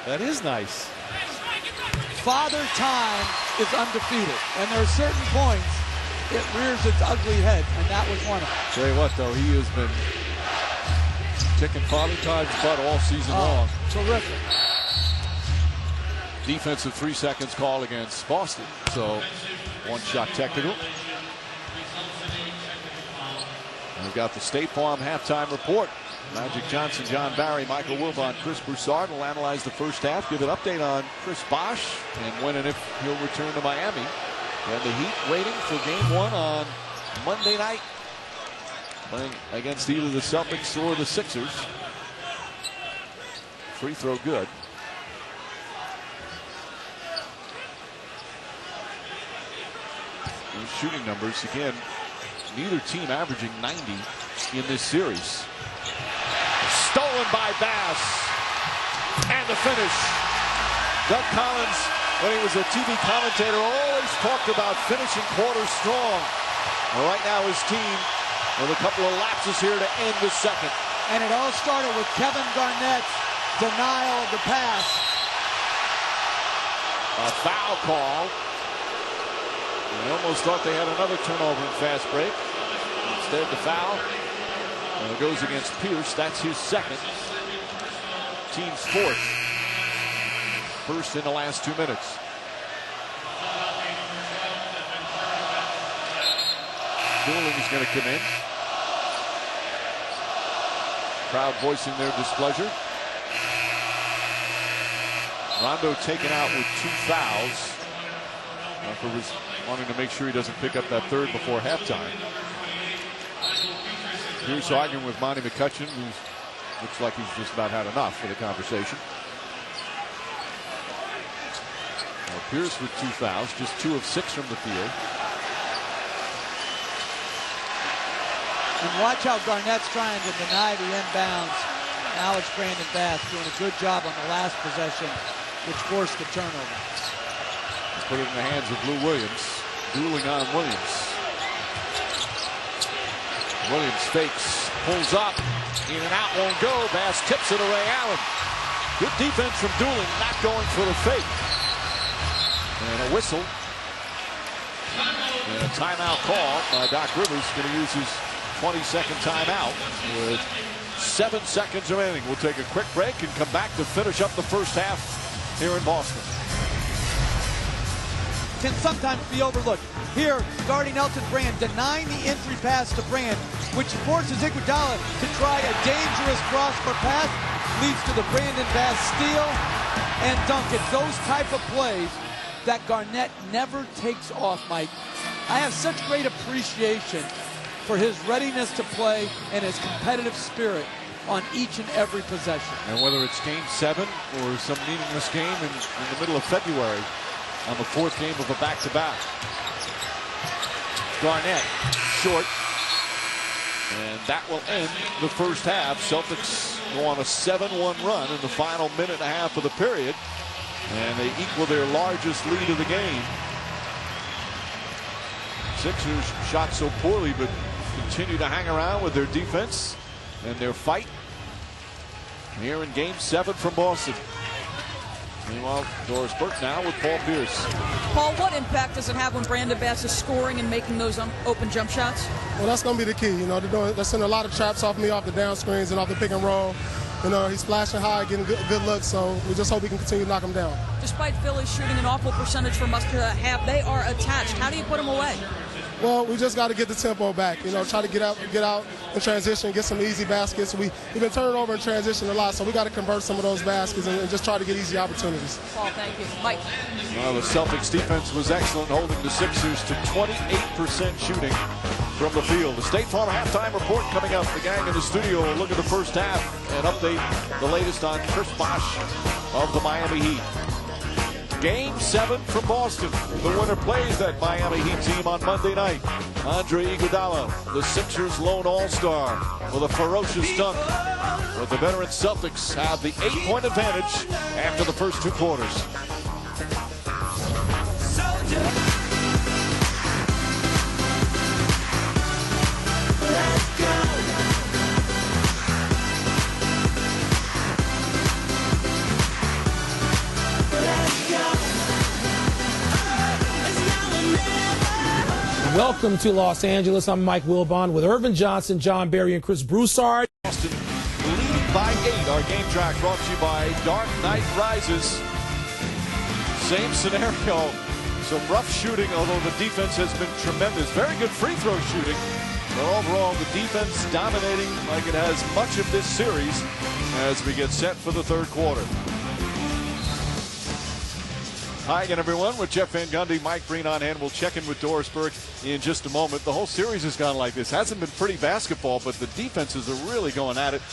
That is nice. Father Time is undefeated, and there are certain points it rears its ugly head, and that was one of them. Tell you what, though, he has been kicking Father Time's butt all season long. Terrific. Defensive 3 seconds call against Boston. So 1-shot technical. We've got the State Farm halftime report. Magic Johnson, John Barry, Michael Wilbon, Chris Broussard will analyze the first half, give an update on Chris Bosh and when and if he'll return to Miami. And the Heat waiting for game 1 on Monday night, playing against either the Celtics or the Sixers. Free throw good. Those shooting numbers, again, neither team averaging 90 in this series. Stolen by Bass. And the finish. Doug Collins, when he was a TV commentator, always talked about finishing quarters strong. And right now his team with a couple of lapses here to end the second. And it all started with Kevin Garnett's denial of the pass. A foul call. I almost thought they had another turnover in fast break. Instead, the foul goes against Pierce. That's his second. Team's fourth. First in the last 2 minutes. Dooling is going to come in. Crowd voicing their displeasure. Rondo taken out with 2 fouls. For wanting to make sure he doesn't pick up that third before halftime. Pierce arguing with Monty McCutcheon, who looks like he's just about had enough for the conversation. Well, Pierce with 2 fouls, just 2 of 6 from the field. And watch how Garnett's trying to deny the inbounds. Alex Brandon Bass doing a good job on the last possession, which forced the turnover. Put it in the hands of Lou Williams. Dueling on Williams. Williams fakes, pulls up, in and out, won't go. Bass tips it to Ray Allen. Good defense from Dueling, not going for the fake. And a whistle. And a timeout call by Doc Rivers. Going to use his 22nd timeout with 7 seconds remaining. We'll take a quick break and come back to finish up the first half here in Boston. Can sometimes be overlooked. Here, guarding Elton Brand, denying the entry pass to Brand, which forces Iguodala to try a dangerous cross-court pass, leads to the Brandon Bass steal and dunk. It's those type of plays that Garnett never takes off, Mike. I have such great appreciation for his readiness to play and his competitive spirit on each and every possession. And whether it's game 7 or some meaningless game in the middle of February, on the 4th game of a back-to-back. Garnett short, and that will end the first half. Celtics go on a 7-1 run in the final minute and a half of the period, and they equal their largest lead of the game. Sixers shot so poorly, but continue to hang around with their defense and their fight here in game 7 from Boston. Meanwhile, Doris Burke now with Paul Pierce. Paul, what impact does it have when Brandon Bass is scoring and making those open jump shots? Well, that's going to be the key. You know, they're sending a lot of traps off me, off the down screens and off the pick and roll. You know, he's flashing high, getting good looks, so we just hope we can continue to knock him down. Despite Philly shooting an awful percentage for us to have, they are attached. How do you put them away? Well, we just got to get the tempo back. You know, try to get out in transition, get some easy baskets. We've been turning over in transition a lot, so we got to convert some of those baskets and just try to get easy opportunities. Paul, thank you. Mike. Well, the Celtics defense was excellent, holding the Sixers to 28% shooting from the field. The State Farm halftime report coming up. The gang in the studio will look at the first half and update the latest on Chris Bosh of the Miami Heat. Game 7 from Boston. The winner plays that Miami Heat team on Monday night. Andre Iguodala, the Sixers' lone all-star, with a ferocious dunk. But the veteran Celtics have the 8-point advantage after the first 2 quarters. Welcome to Los Angeles. I'm Mike Wilbon with Irvin Johnson, John Barry, and Chris Broussard. Boston leading by 8. Our game track brought to you by Dark Knight Rises. Same scenario. Some rough shooting, although the defense has been tremendous. Very good free throw shooting. But overall, the defense dominating like it has much of this series as we get set for the third quarter. Hi again, everyone, with Jeff Van Gundy, Mike Breen on hand. We'll check in with Doris Burke in just a moment. The whole series has gone like this. Hasn't been pretty basketball, but the defenses are really going at it.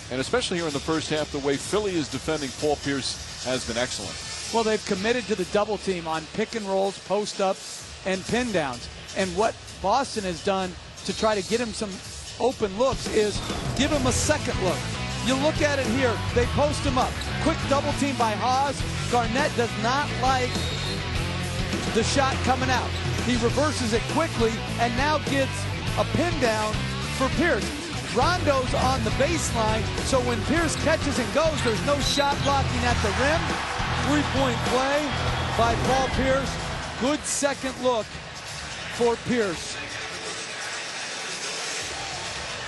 And especially here in the first half, the way Philly is defending Paul Pierce has been excellent. Well, they've committed to the double team on pick and rolls, post ups, and pin downs. And what Boston has done to try to get him some open looks is give him a second look. You look at it here, they post him up. Quick double team by Haas. Garnett does not like the shot coming out. He reverses it quickly and now gets a pin down for Pierce. Rondo's on the baseline, so when Pierce catches and goes, there's no shot blocking at the rim. Three-point play by Paul Pierce. Good second look for Pierce.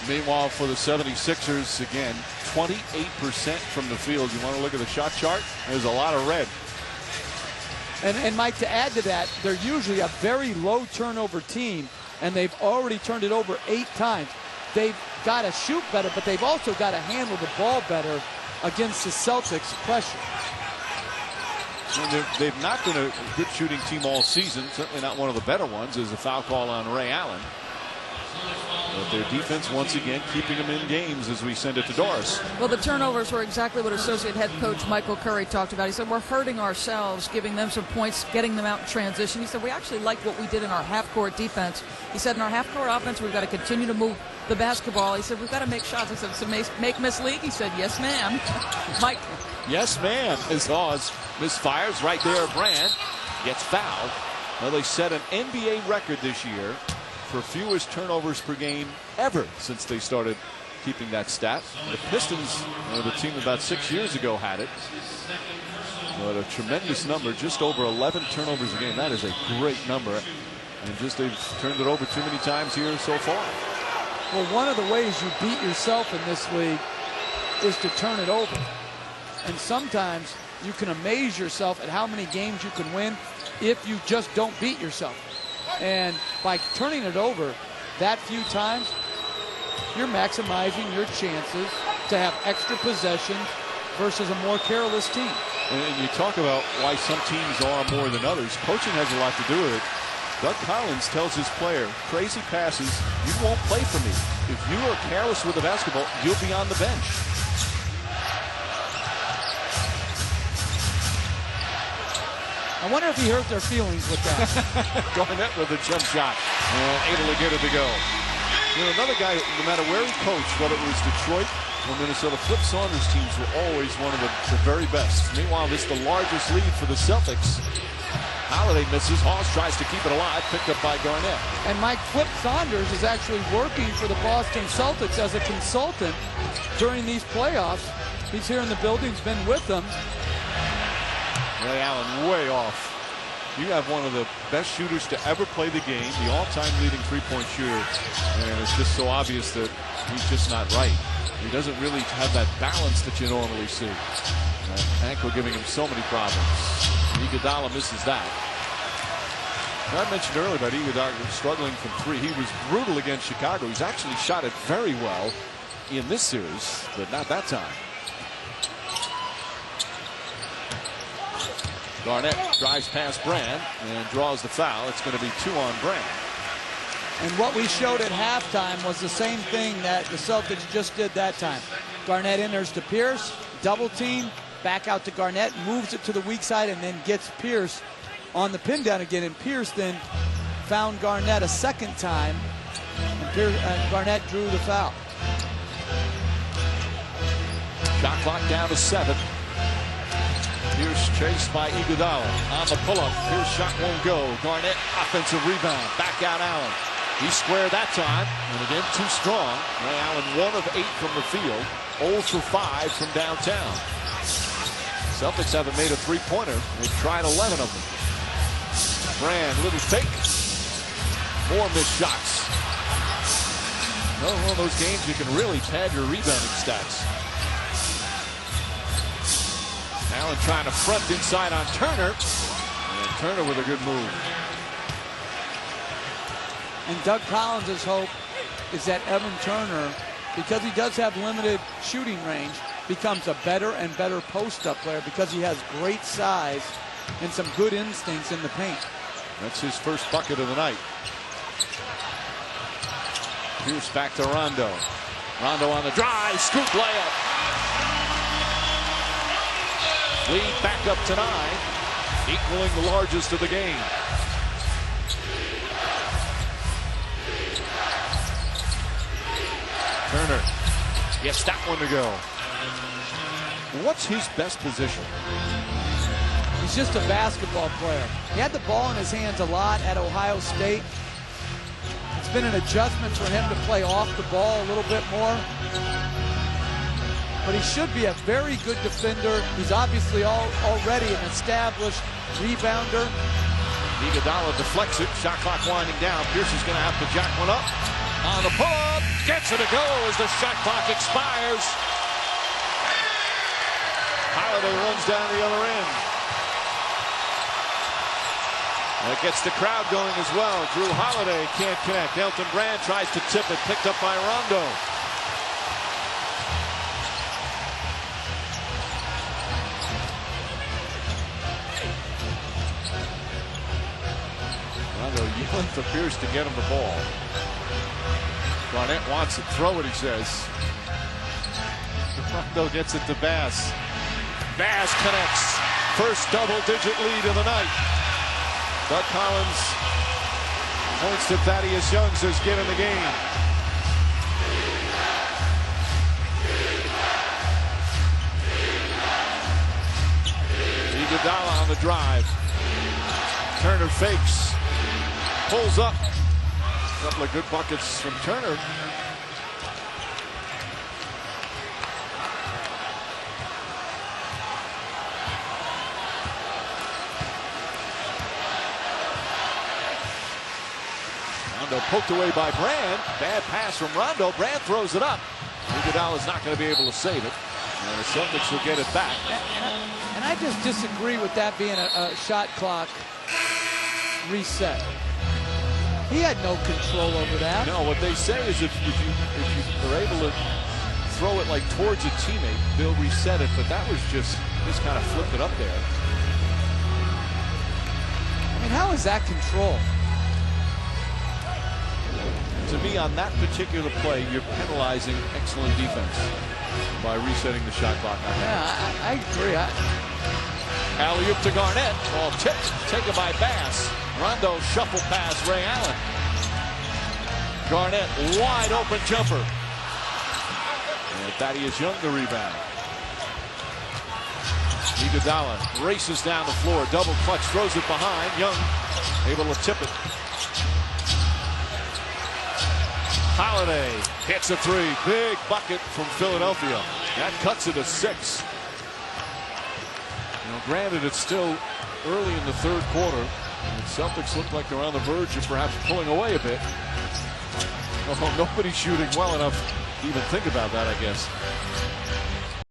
Meanwhile, for the 76ers, again, 28% from the field. You want to look at the shot chart? There's a lot of red. And Mike, to add to that, they're usually a very low turnover team, and they've already turned it over 8 times. They've got to shoot better, but they've also got to handle the ball better against the Celtics' pressure. And they've not been a good shooting team all season. Certainly not one of the better ones. There's a foul call on Ray Allen. But their defense, once again, keeping them in games as we send it to Doris. Well, the turnovers were exactly what associate head coach Michael Curry talked about. He said, we're hurting ourselves, giving them some points, getting them out in transition. He said, we actually like what we did in our half-court defense. He said, in our half-court offense, we've got to continue to move the basketball. He said, we've got to make shots. I said, so make Miss League? He said, yes, ma'am. Mike. Yes, ma'am. As Hawes misfires right there. Brand gets fouled. Well, they set an NBA record this year for fewest turnovers per game ever since they started keeping that stat. The Pistons, the team about 6 years ago, had it. But a tremendous number, just over 11 turnovers a game. That is a great number. And just they've turned it over too many times here so far. Well, one of the ways you beat yourself in this league is to turn it over. And sometimes you can amaze yourself at how many games you can win if you just don't beat yourself. And by turning it over that few times, you're maximizing your chances to have extra possessions versus a more careless team. And you talk about why some teams are more than others. Coaching has a lot to do with it. Doug Collins tells his player, crazy passes, you won't play for me. If you are careless with the basketball, you'll be on the bench. I wonder if he hurt their feelings with that. Garnett with a jump shot and able to get it to go. You know, another guy, no matter where he coached, whether it was Detroit or Minnesota, Flip Saunders teams were always one of the very best. Meanwhile, this is the largest lead for the Celtics. Holiday misses. Hawes tries to keep it alive, picked up by Garnett. And Mike, Flip Saunders is actually working for the Boston Celtics as a consultant during these playoffs. He's here in the building, he's been with them. Ray Allen way off. You have one of the best shooters to ever play the game, the all-time leading three-point shooter, and it's just so obvious that he's just not right. He doesn't really have that balance that you normally see. Ankle giving him so many problems. Iguodala misses that. I mentioned earlier about Iguodala struggling from 3. He was brutal against Chicago. He's actually shot it very well in this series, but not that time. Garnett drives past Brand and draws the foul. It's going to be 2 on Brand. And what we showed at halftime was the same thing that the Celtics just did that time. Garnett enters to Pierce, double team, back out to Garnett, moves it to the weak side, and then gets Pierce on the pin down again. And Pierce then found Garnett a second time, and Garnett drew the foul. Shot clock down to 7. Pierce chased by Iguodala on the pull-up. Pierce shot won't go. Garnett offensive rebound. Back out Allen. He squared that time, and again too strong. Ray Allen 1 of 8 from the field, 0 for 5 from downtown. Celtics haven't made a three-pointer. They've tried 11 of them. Brand, little fake. More missed shots. Another one of those games you can really pad your rebounding stats. Allen trying to front inside on Turner. And Turner with a good move. And Doug Collins' hope is that Evan Turner, because he does have limited shooting range, becomes a better and better post-up player because he has great size and some good instincts in the paint. That's his first bucket of the night. Pierce back to Rondo. Rondo on the drive, scoop layup. Lead back up to 9, equaling the largest of the game. Turner gets that one to go. What's his best position? He's just a basketball player. He had the ball in his hands a lot at Ohio State. It's been an adjustment for him to play off the ball a little bit more. But he should be a very good defender. He's obviously already an established rebounder. Iguodala deflects it. Shot clock winding down. Pierce is going to have to jack one up. On the pull-up. Gets it to go as the shot clock expires. Holiday runs down the other end. That gets the crowd going as well. Drew Holiday can't connect. Elton Brand tries to tip it. Picked up by Rondo. Rondo yelling for Pierce to get him the ball. Garnett wants it. Throw it, he says. Rondo gets it to Bass. Bass connects. First double-digit lead of the night. Doug Collins points to Thaddeus Young, says get in the game. Iguodala on the drive. Turner fakes. Pulls up. A couple of good buckets from Turner. Rondo poked away by Brand. Bad pass from Rondo. Brand throws it up. Iguodala's not going to be able to save it. And the Celtics will get it back. And I just disagree with that being a shot clock reset. He had no control over that. No, what they say is if you are able to throw it like towards a teammate, they'll reset it. But that was just kind of flipped it up there. I mean, how is that control? To me, on that particular play, you're penalizing excellent defense by resetting the shot clock. Yeah, I agree. Alley-oop to Garnett. Ball tipped, taken by Bass. Rondo shuffle pass, Ray Allen. Garnett, wide open jumper. And Thaddeus Young the rebound. Iguodala races down the floor. Double clutch, throws it behind. Young able to tip it. Holiday hits a three. Big bucket from Philadelphia. That cuts it to 6. You know, granted, it's still early in the third quarter. And the Celtics look like they're on the verge of perhaps pulling away a bit. Although nobody's shooting well enough to even think about that, I guess.